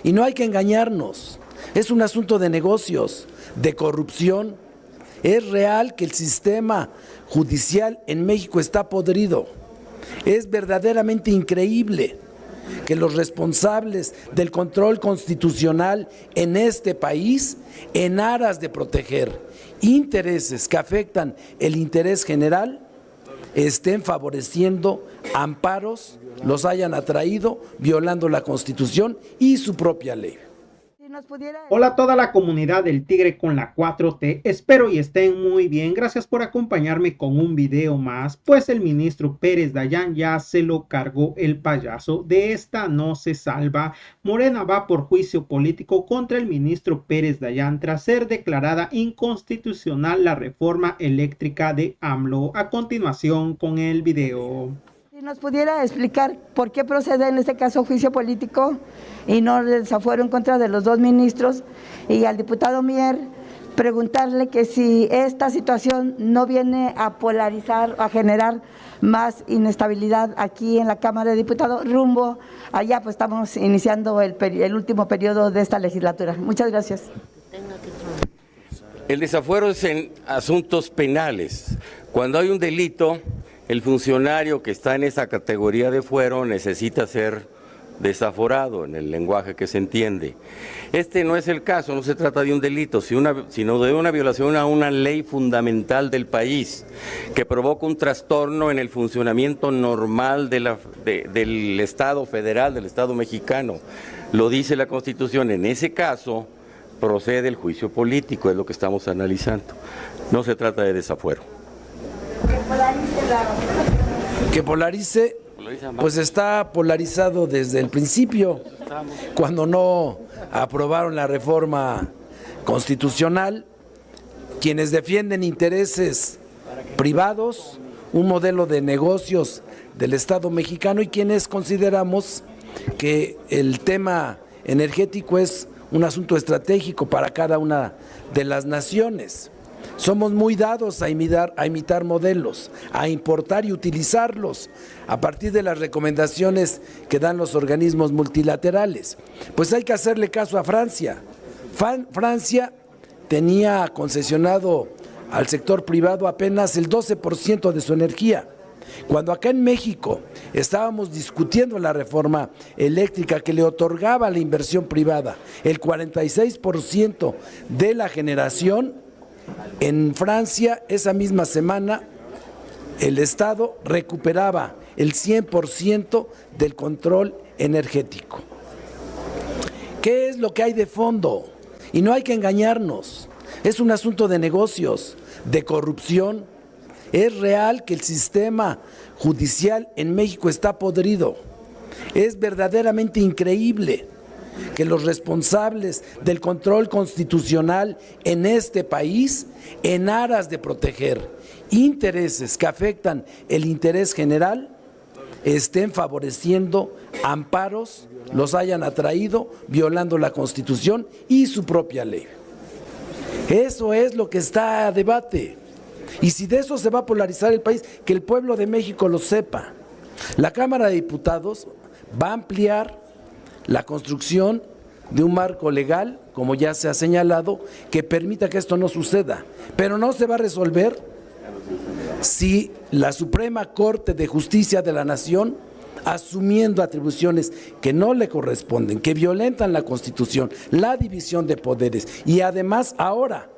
Y no hay que engañarnos, es un asunto de negocios, de corrupción. Es real que el sistema judicial en México está podrido. Es verdaderamente increíble que los responsables del control constitucional en este país, en aras de proteger intereses que afectan el interés general, estén favoreciendo amparos, los hayan atraído, violando la Constitución y su propia ley. Hola a toda la comunidad del Tigre con la 4T, espero y estén muy bien, gracias por acompañarme con un video más, pues el ministro Pérez Dayán ya se lo cargó el payaso, de esta no se salva. Morena va por juicio político contra el ministro Pérez Dayán tras ser declarada inconstitucional la reforma eléctrica de AMLO. A continuación con el video. Si nos pudiera explicar por qué procede en este caso juicio político y no el desafuero en contra de los dos ministros, y al diputado Mier preguntarle que si esta situación no viene a polarizar, a generar más inestabilidad aquí en la Cámara de Diputados rumbo allá, pues estamos iniciando el último periodo de esta legislatura. Muchas gracias. El desafuero es en asuntos penales. Cuando hay un delito, el funcionario que está en esa categoría de fuero necesita ser desaforado en el lenguaje que se entiende. Este no es el caso, no se trata de un delito, sino de una violación a una ley fundamental del país que provoca un trastorno en el funcionamiento normal del Estado federal, del Estado mexicano. Lo dice la Constitución. En ese caso procede el juicio político, es lo que estamos analizando. No se trata de desafuero. Que polarice, pues está polarizado desde el principio, cuando no aprobaron la reforma constitucional, quienes defienden intereses privados, un modelo de negocios del Estado mexicano, y quienes consideramos que el tema energético es un asunto estratégico para cada una de las naciones. Somos muy dados a imitar modelos, a importar y utilizarlos a partir de las recomendaciones que dan los organismos multilaterales. Pues hay que hacerle caso a Francia. Francia tenía concesionado al sector privado apenas el 12% de su energía. Cuando acá en México estábamos discutiendo la reforma eléctrica que le otorgaba a la inversión privada el 46% de la generación, en Francia esa misma semana el Estado recuperaba el 100% del control energético. ¿Qué es lo que hay de fondo? Y no hay que engañarnos, es un asunto de negocios, de corrupción. Es real que el sistema judicial en México está podrido. Es verdaderamente increíble que los responsables del control constitucional en este país, en aras de proteger intereses que afectan el interés general, estén favoreciendo amparos, los hayan atraído, violando la Constitución y su propia ley. Eso es lo que está a debate. Y si de eso se va a polarizar el país, que el pueblo de México lo sepa. La Cámara de Diputados va a ampliar la construcción de un marco legal, como ya se ha señalado, que permita que esto no suceda. Pero no se va a resolver si la Suprema Corte de Justicia de la Nación, asumiendo atribuciones que no le corresponden, que violentan la Constitución, la división de poderes, y además ahora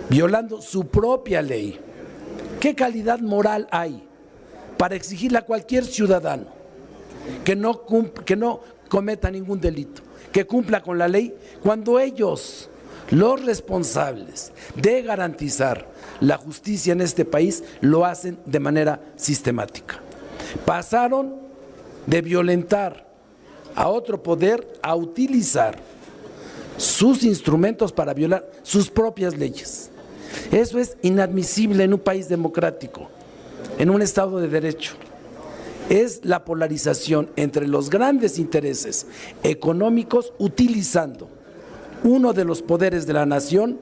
violando su propia ley. ¿Qué calidad moral hay para exigirle a cualquier ciudadano que no cometa ningún delito, que cumpla con la ley, cuando ellos, los responsables de garantizar la justicia en este país, lo hacen de manera sistemática? Pasaron de violentar a otro poder a utilizar sus instrumentos para violar sus propias leyes. Eso es inadmisible en un país democrático, en un Estado de Derecho. Es la polarización entre los grandes intereses económicos utilizando uno de los poderes de la nación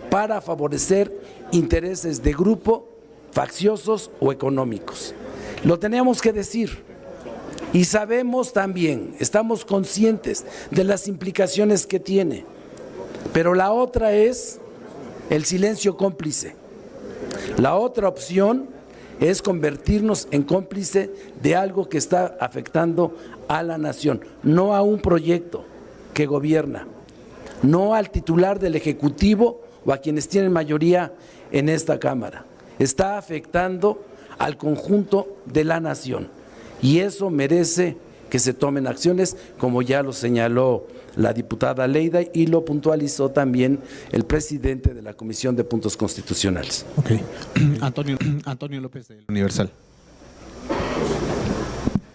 para favorecer intereses de grupo, facciosos o económicos. Lo teníamos que decir. Y sabemos también, estamos conscientes de las implicaciones que tiene, pero la otra es el silencio cómplice. La otra opción es convertirnos en cómplice de algo que está afectando a la nación, no a un proyecto que gobierna, no al titular del Ejecutivo o a quienes tienen mayoría en esta Cámara. Está afectando al conjunto de la nación y eso merece que se tomen acciones, como ya lo señaló la diputada Leida y lo puntualizó también el presidente de la Comisión de Puntos Constitucionales. Ok. Antonio López del Universal.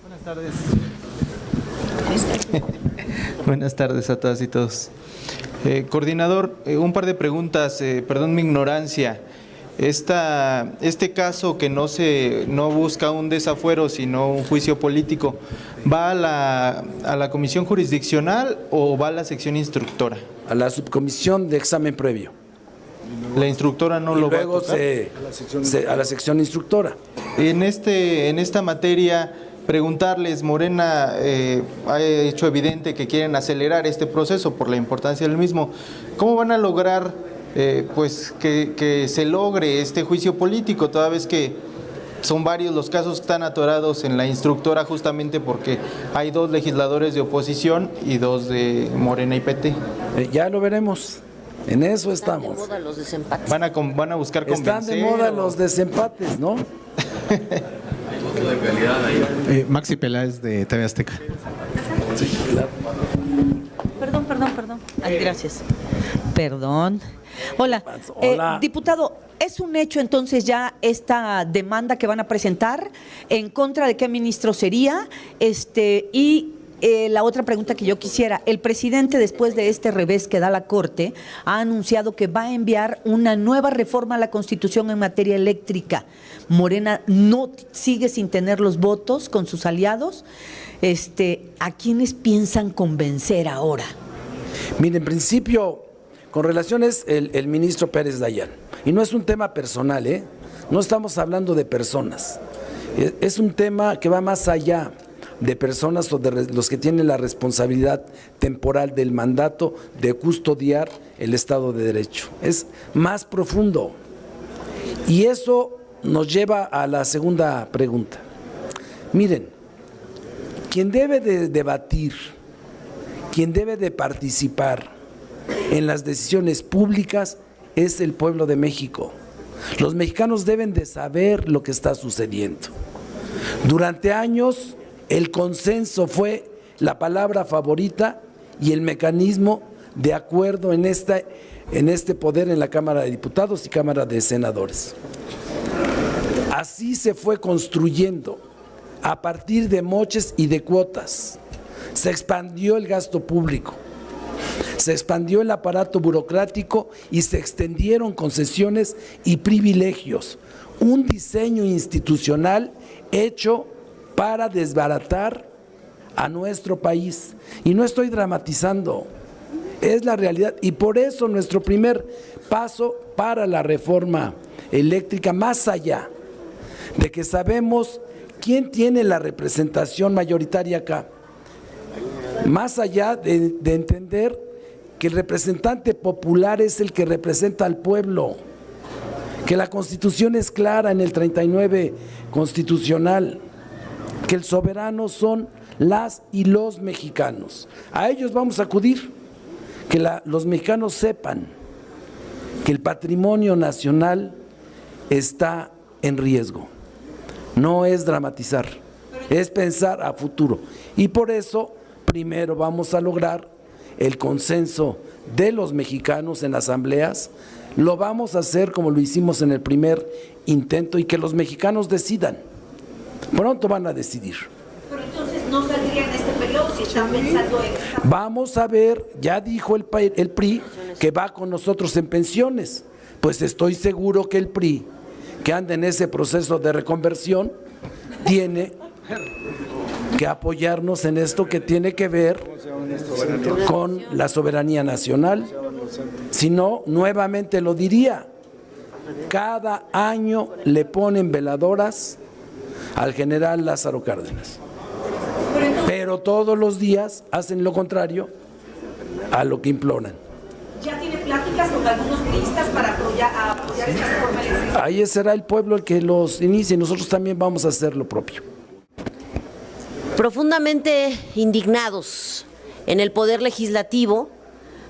Buenas tardes. Buenas tardes a todas y todos. Coordinador, un par de preguntas, perdón mi ignorancia. Este caso que no busca un desafuero sino un juicio político, ¿va a la comisión jurisdiccional o va a la sección instructora? A la subcomisión de examen previo. La instructora no lo va a tocar. Luego a la sección instructora. En esta materia, preguntarles, Morena ha hecho evidente que quieren acelerar este proceso por la importancia del mismo. ¿Cómo van a lograr pues que se logre este juicio político, toda vez que son varios los casos que están atorados en la instructora justamente porque hay 2 legisladores de oposición y 2 de Morena y PT? Ya lo veremos, en eso estamos. Están de moda los desempates. Van a buscar convencer. Están de moda los desempates, ¿no? Maxi Peláez de TV Azteca. Sí, claro. Perdón. Ay, gracias. Perdón. Hola. Hola. Diputado, ¿es un hecho entonces ya esta demanda que van a presentar? ¿En contra de qué ministro sería? La otra pregunta que yo quisiera, el presidente después de este revés que da la Corte ha anunciado que va a enviar una nueva reforma a la Constitución en materia eléctrica. Morena no sigue sin tener los votos con sus aliados. ¿A quiénes piensan convencer ahora? Mire, en principio, con relaciones el ministro Pérez Dayán, y no es un tema personal, no estamos hablando de personas, es un tema que va más allá de personas o de los que tienen la responsabilidad temporal del mandato de custodiar el Estado de Derecho. Es más profundo. Y eso nos lleva a la segunda pregunta. Miren, quien debe de debatir, quien debe de participar en las decisiones públicas es el pueblo de México. Los mexicanos deben de saber lo que está sucediendo. Durante años el consenso fue la palabra favorita y el mecanismo de acuerdo en este poder en la Cámara de Diputados y Cámara de Senadores. Así se fue construyendo a partir de moches y de cuotas. Se expandió el gasto público, se expandió el aparato burocrático y se extendieron concesiones y privilegios. Un diseño institucional hecho para desbaratar a nuestro país. Y no estoy dramatizando, es la realidad. Y por eso nuestro primer paso para la reforma eléctrica, más allá de que sabemos quién tiene la representación mayoritaria acá, más allá de entender que el representante popular es el que representa al pueblo, que la Constitución es clara en el 39 constitucional, que el soberano son las y los mexicanos. A ellos vamos a acudir, que los mexicanos sepan que el patrimonio nacional está en riesgo. No es dramatizar, es pensar a futuro. Y por eso primero vamos a lograr el consenso de los mexicanos en asambleas. Lo vamos a hacer como lo hicimos en el primer intento y que los mexicanos decidan. Pronto van a decidir. Pero entonces no saldría en este periodo si están pensando en... Vamos a ver, ya dijo el PRI que va con nosotros en pensiones. Pues estoy seguro que el PRI, que anda en ese proceso de reconversión, tiene que apoyarnos en esto que tiene que ver con la soberanía nacional. Si no, nuevamente lo diría, cada año le ponen veladoras al general Lázaro Cárdenas. pero todos los días hacen lo contrario a lo que imploran. ¿Ya tiene pláticas con algunos priistas para apoyar esta reforma eléctrica? Ahí será el pueblo el que los inicie, nosotros también vamos a hacer lo propio. Profundamente indignados en el Poder Legislativo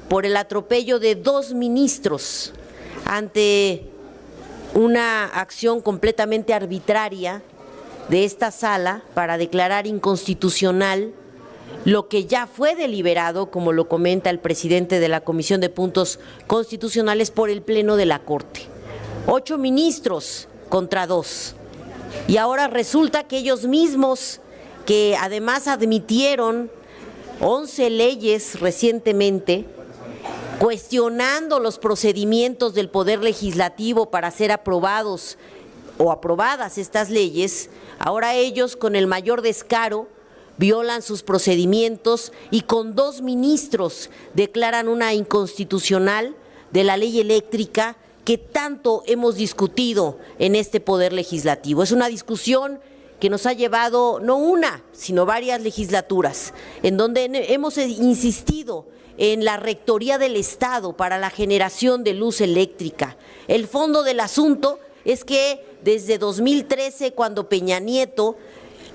por el atropello de 2 ministros ante una acción completamente arbitraria de esta sala para declarar inconstitucional lo que ya fue deliberado, como lo comenta el presidente de la Comisión de Puntos Constitucionales, por el Pleno de la Corte. 8 ministros contra 2. Y ahora resulta que ellos mismos, que además admitieron 11 leyes recientemente, cuestionando los procedimientos del Poder Legislativo para ser aprobados o aprobadas estas leyes, ahora ellos, con el mayor descaro, violan sus procedimientos y con 2 ministros declaran una inconstitucional de la ley eléctrica que tanto hemos discutido en este Poder Legislativo. Es una discusión que nos ha llevado no una, sino varias legislaturas, en donde hemos insistido en la Rectoría del Estado para la generación de luz eléctrica. El fondo del asunto es que desde 2013, cuando Peña Nieto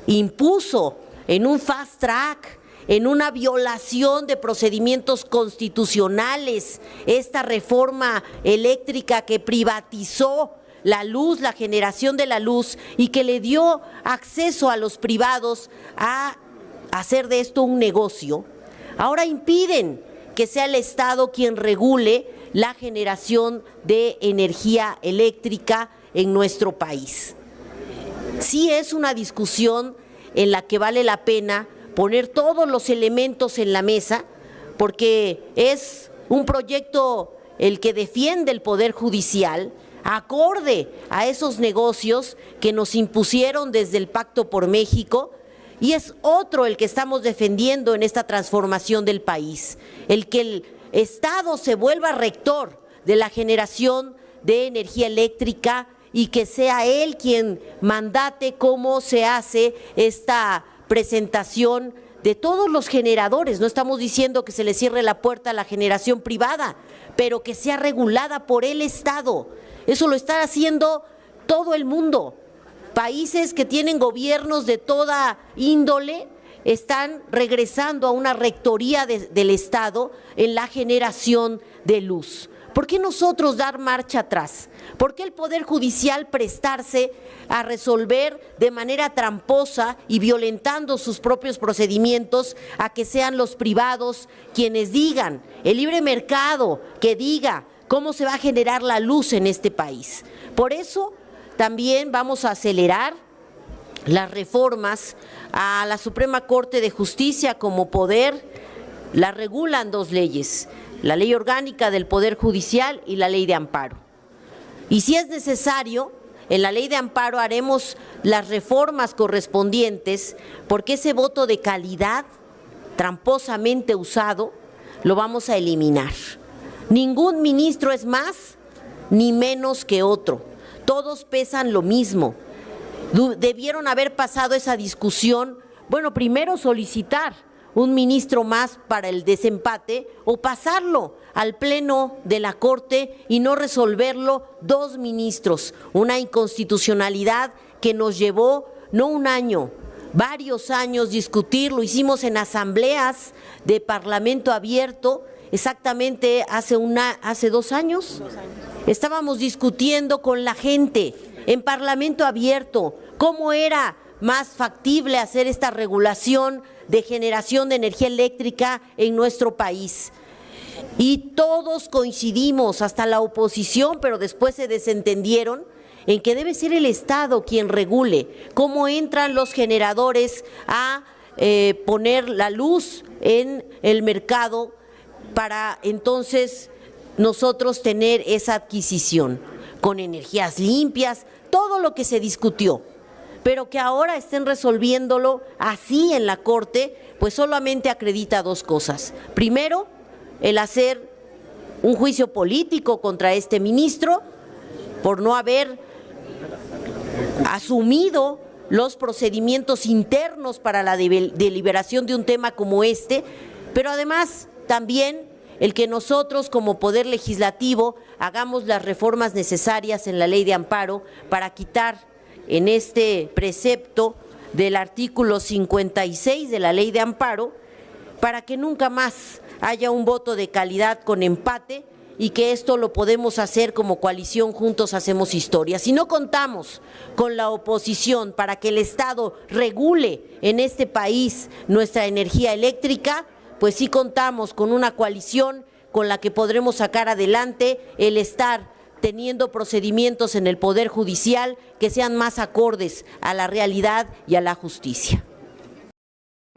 impuso en un fast track, en una violación de procedimientos constitucionales, esta reforma eléctrica que privatizó la luz, la generación de la luz, y que le dio acceso a los privados a hacer de esto un negocio, ahora impiden que sea el Estado quien regule la generación de energía eléctrica en nuestro país. Sí es una discusión en la que vale la pena poner todos los elementos en la mesa, porque es un proyecto el que defiende el Poder Judicial, acorde a esos negocios que nos impusieron desde el Pacto por México, y es otro el que estamos defendiendo en esta transformación del país, el que el Estado se vuelva rector de la generación de energía eléctrica y que sea él quien mandate cómo se hace esta presentación de todos los generadores. No estamos diciendo que se le cierre la puerta a la generación privada, pero que sea regulada por el Estado. Eso lo está haciendo todo el mundo. Países que tienen gobiernos de toda índole están regresando a una rectoría del Estado en la generación de luz. ¿Por qué nosotros dar marcha atrás? ¿Por qué el Poder Judicial prestarse a resolver de manera tramposa y violentando sus propios procedimientos a que sean los privados quienes digan, el libre mercado que diga cómo se va a generar la luz en este país? Por eso también vamos a acelerar las reformas a la Suprema Corte de Justicia como poder. La regulan 2 leyes, la Ley Orgánica del Poder Judicial y la Ley de Amparo. Y si es necesario, en la Ley de Amparo haremos las reformas correspondientes, porque ese voto de calidad tramposamente usado lo vamos a eliminar. Ningún ministro es más ni menos que otro, todos pesan lo mismo. Debieron haber pasado esa discusión, bueno, primero solicitar un ministro más para el desempate o pasarlo al Pleno de la Corte y no resolverlo 2 ministros, una inconstitucionalidad que nos llevó no un año, varios años discutirlo. Hicimos en asambleas de Parlamento abierto, exactamente hace 2 años, estábamos discutiendo con la gente en Parlamento abierto cómo era más factible hacer esta regulación de generación de energía eléctrica en nuestro país. Y todos coincidimos, hasta la oposición, pero después se desentendieron, en que debe ser el Estado quien regule cómo entran los generadores a poner la luz en el mercado para entonces nosotros tener esa adquisición con energías limpias, todo lo que se discutió. Pero que ahora estén resolviéndolo así en la Corte, pues solamente acredita 2 cosas. Primero, el hacer un juicio político contra este ministro por no haber asumido los procedimientos internos para la deliberación de un tema como este, pero además también el que nosotros como Poder Legislativo hagamos las reformas necesarias en la Ley de Amparo para quitar en este precepto del artículo 56 de la Ley de Amparo, para que nunca más haya un voto de calidad con empate y que esto lo podemos hacer como coalición Juntos Hacemos Historia. Si no contamos con la oposición para que el Estado regule en este país nuestra energía eléctrica, pues sí contamos con una coalición con la que podremos sacar adelante el estar teniendo procedimientos en el Poder Judicial que sean más acordes a la realidad y a la justicia.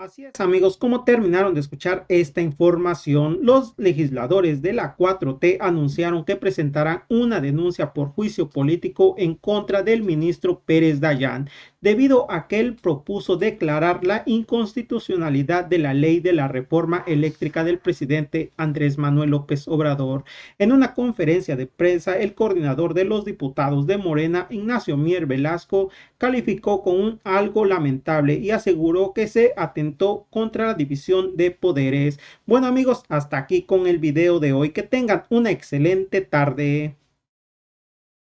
Así es, amigos, como terminaron de escuchar esta información, los legisladores de la 4T anunciaron que presentarán una denuncia por juicio político en contra del ministro Pérez Dayán, debido a que él propuso declarar la inconstitucionalidad de la ley de la reforma eléctrica del presidente Andrés Manuel López Obrador. En una conferencia de prensa, el coordinador de los diputados de Morena, Ignacio Mier Velasco, calificó con algo lamentable y aseguró que se atentó contra la división de poderes. Bueno, amigos, hasta aquí con el video de hoy. Que tengan una excelente tarde.